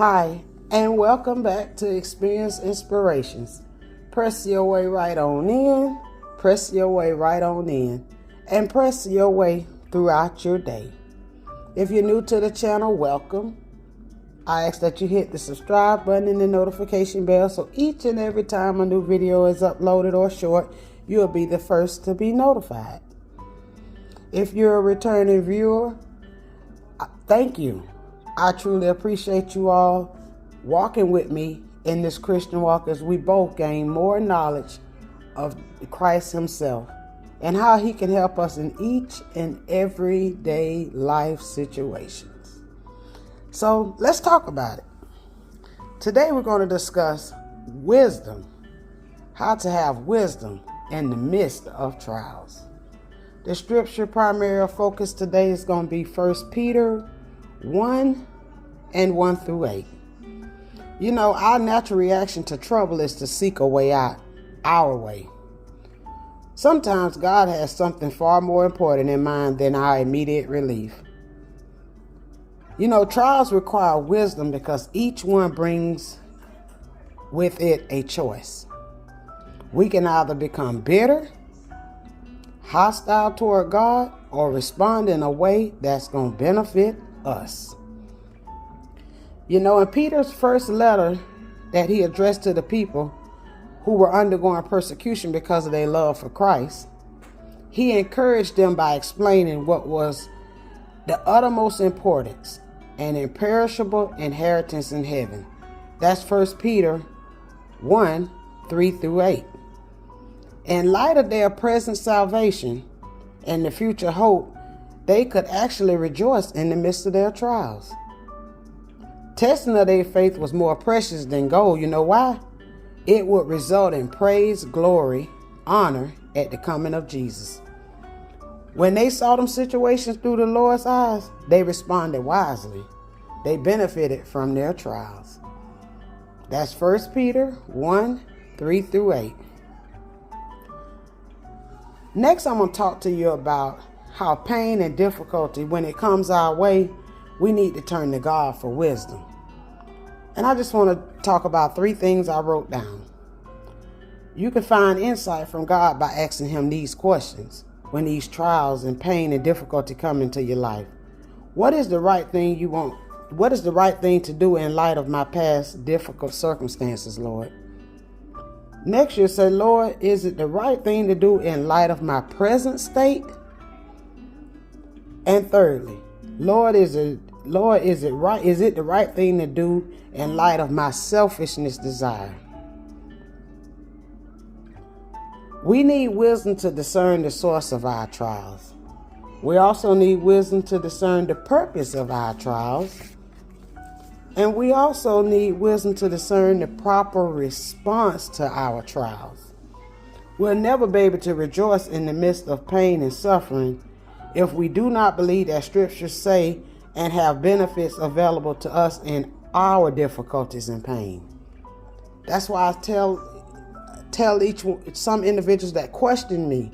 Hi, and welcome back to Experience Inspirations. Press your way right on in, press your way right on in, and press your way throughout your day. If you're new to the channel, welcome. I ask that you hit the subscribe button and the notification bell so each and every time a new video is uploaded or short, you'll be the first to be notified. If you're a returning viewer, thank you. I truly appreciate you all walking with me in this Christian walk as we both gain more knowledge of Christ himself and how he can help us in each and everyday life situations. So let's talk about it. Today we're going to discuss wisdom, how to have wisdom in the midst of trials. The scripture primary focus today is going to be 1 Peter 1 and 1 through 8. You know, our natural reaction to trouble is to seek a way out, our way. Sometimes God has something far more important in mind than our immediate relief. You know, trials require wisdom because each one brings with it a choice. We can either become bitter, hostile toward God, or respond in a way that's going to benefit us. You know, in Peter's first letter that he addressed to the people who were undergoing persecution because of their love for Christ, he encouraged them by explaining what was the uttermost importance, an imperishable inheritance in heaven. That's 1 Peter 1, 3 through 8. In light of their present salvation and the future hope, they could actually rejoice in the midst of their trials. Testing of their faith was more precious than gold. You know why? It would result in praise, glory, honor at the coming of Jesus. When they saw them situations through the Lord's eyes, they responded wisely. They benefited from their trials. That's 1 Peter 1, 3 through 8. Next, I'm going to talk to you about how pain and difficulty, when it comes our way, we need to turn to God for wisdom. And I just want to talk about 3 things I wrote down. You can find insight from God by asking him these questions when these trials and pain and difficulty come into your life. What is the right thing you want? What is the right thing to do in light of my past difficult circumstances, Lord? Next, you'll say, Lord, is it the right thing to do in light of my present state? And thirdly, Lord, is it the right thing to do in light of my selfishness desire? We need wisdom to discern the source of our trials. We also need wisdom to discern the purpose of our trials. And we also need wisdom to discern the proper response to our trials. We'll never be able to rejoice in the midst of pain and suffering if we do not believe that scriptures say and have benefits available to us in our difficulties and pain. That's why I tell some individuals that question me,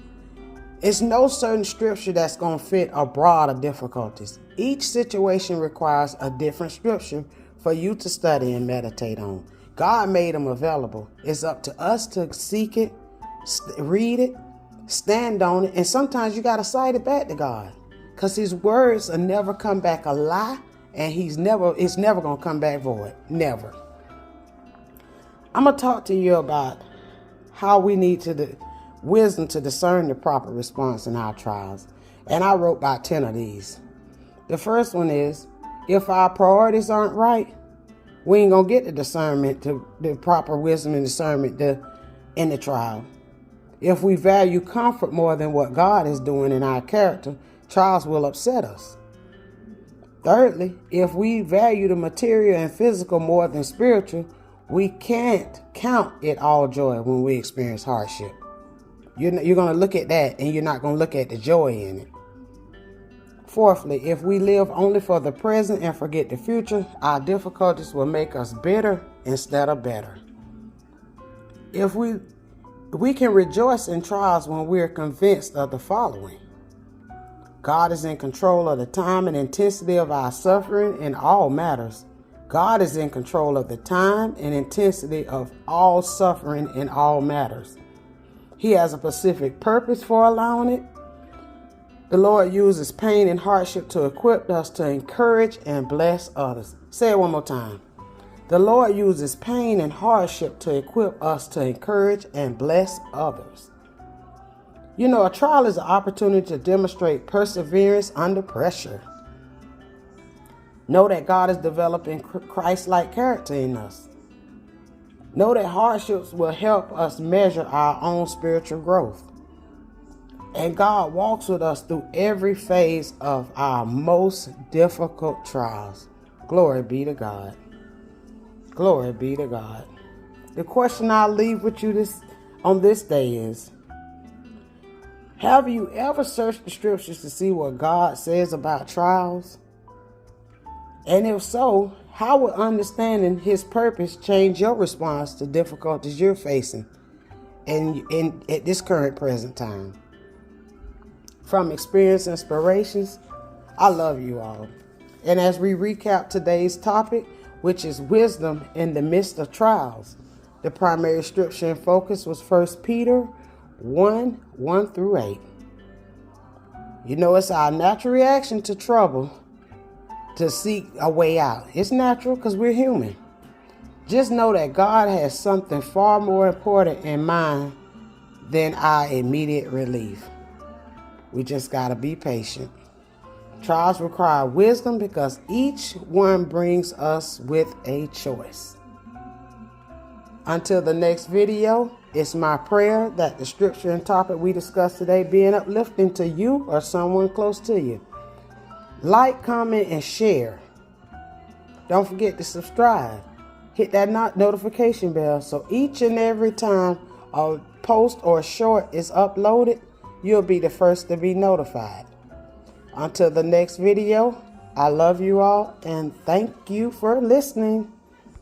it's no certain scripture that's going to fit a broad of difficulties. Each situation requires a different scripture for you to study and meditate on. God made them available. It's up to us to seek it, read it, stand on it, and sometimes you got to cite it back to God, because his words will never come back a lie, and it's never going to come back void. Never. I'm going to talk to you about how we need wisdom to discern the proper response in our trials. And I wrote about 10 of these. The first one is, if our priorities aren't right, we ain't going to get the discernment, the proper wisdom and discernment in the trial. If we value comfort more than what God is doing in our character, trials will upset us. Thirdly, if we value the material and physical more than spiritual, we can't count it all joy when we experience hardship. You're going to look at that and you're not going to look at the joy in it. Fourthly, if we live only for the present and forget the future, our difficulties will make us bitter instead of better. If we can rejoice in trials when we are convinced of the following: God is in control of the time and intensity of our suffering in all matters. God is in control of the time and intensity of all suffering in all matters. He has a specific purpose for allowing it. The Lord uses pain and hardship to equip us to encourage and bless others. Say it one more time. The Lord uses pain and hardship to equip us to encourage and bless others. You know, a trial is an opportunity to demonstrate perseverance under pressure. Know that God is developing Christ-like character in us. Know that hardships will help us measure our own spiritual growth. And God walks with us through every phase of our most difficult trials. Glory be to God. Glory be to God. The question I'll leave with you on this day is, have you ever searched the scriptures to see what God says about trials? And if so, how would understanding his purpose change your response to difficulties you're facing at this current present time? From Experience Inspirations, I love you all. And as we recap today's topic, which is wisdom in the midst of trials, the primary scripture in focus was 1 Peter 1:1-8. You know, it's our natural reaction to trouble to seek a way out. It's natural because we're human. Just know that God has something far more important in mind than our immediate relief. We just got to be patient. Trials require wisdom because each one brings us with a choice. Until the next video, it's my prayer that the scripture and topic we discussed today be an uplifting to you or someone close to you. Like, comment, and share. Don't forget to subscribe. Hit that notification bell so each and every time a post or short is uploaded, you'll be the first to be notified. Until the next video, I love you all and thank you for listening.